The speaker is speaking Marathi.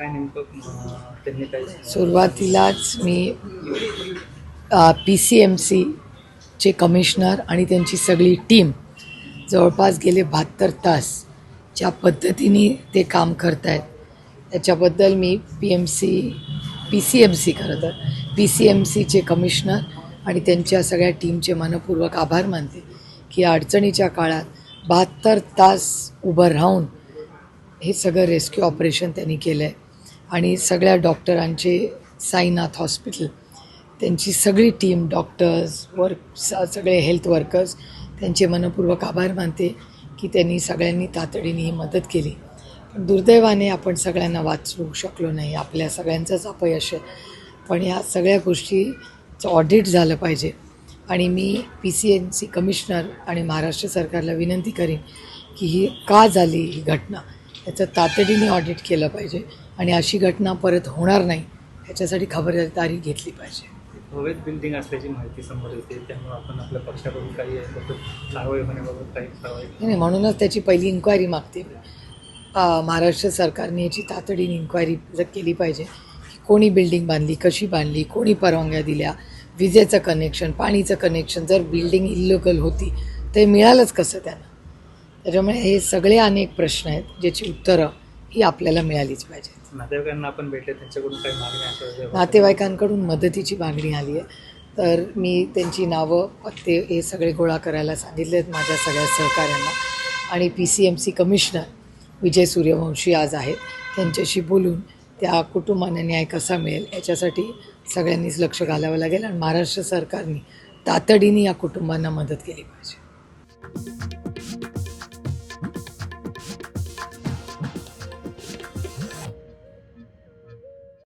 काय नेमकं त्यांनी काय सुरुवातीलाच मी PCMCचे कमिशनर आणि त्यांची सगळी टीम जवळपास गेले 72 तास ज्या पद्धतीने ते काम करत आहेत त्याच्याबद्दल मी PCMC खरं तर PCMCचे कमिशनर आणि त्यांच्या सगळ्या टीमचे मनपूर्वक आभार मानते की अडचणीच्या काळात 72 तास उभं राहून हे सगळं रेस्क्यू ऑपरेशन त्यांनी केलं आहे. आणि सगळ्या डॉक्टरांचे साईनाथ हॉस्पिटल त्यांची सगळी टीम डॉक्टर्स सगळे हेल्थ वर्कर्स त्यांचे मनपूर्वक आभार मानते की त्यांनी सगळ्यांनी तातडीने ही मदत केली. पण दुर्दैवाने आपण सगळ्यांना वाचवू शकलो नाही, आपल्या सगळ्यांचंच अपयश आहे. पण या सगळ्या गोष्टीचं ऑडिट झालं पाहिजे आणि मी PCMC कमिशनर आणि महाराष्ट्र सरकारला विनंती करीन की ही का झाली ही घटना याचं तातडीने ऑडिट केलं पाहिजे आणि अशी घटना परत होणार नाही ह्याच्यासाठी खबरदारी घेतली पाहिजे. अवैध बिल्डिंग असल्याची माहिती समोर येते, त्यामुळे आपण आपल्या पक्षाकडून काही कारवाई होण्याबाबत काही कारवाई नाही, म्हणूनच त्याची पहिली इन्क्वायरी मागते. महाराष्ट्र सरकारने याची तातडीने इन्क्वायरी केली पाहिजे की कोणी बिल्डिंग बांधली, कशी बांधली, कोणी परवानग्या दिल्या, विजेचं कनेक्शन, पाणीचं कनेक्शन, जर बिल्डिंग इल्लिगल होती ते मिळालंच कसं त्यांना. त्याच्यामुळे हे सगळे अनेक प्रश्न आहेत ज्याची उत्तरं ही आपल्याला मिळालीच पाहिजेत. नातेवाईकांना आपण भेटले, त्यांच्याकडून काही मागणी असेल? नातेवाईकांकडून मदतीची मागणी आली आहे, तर मी त्यांची नावं पत्ते हे सगळे गोळा करायला सांगितले आहेत माझ्या सगळ्या सहकाऱ्यांना. आणि PCMC कमिशनर विजय सूर्यवंशी आज आहेत, त्यांच्याशी बोलून त्या कुटुंबांना न्याय कसा मिळेल याच्यासाठी सगळ्यांनीच लक्ष घालावं लागेल आणि महाराष्ट्र सरकारने तातडीने या कुटुंबांना मदत केली पाहिजे.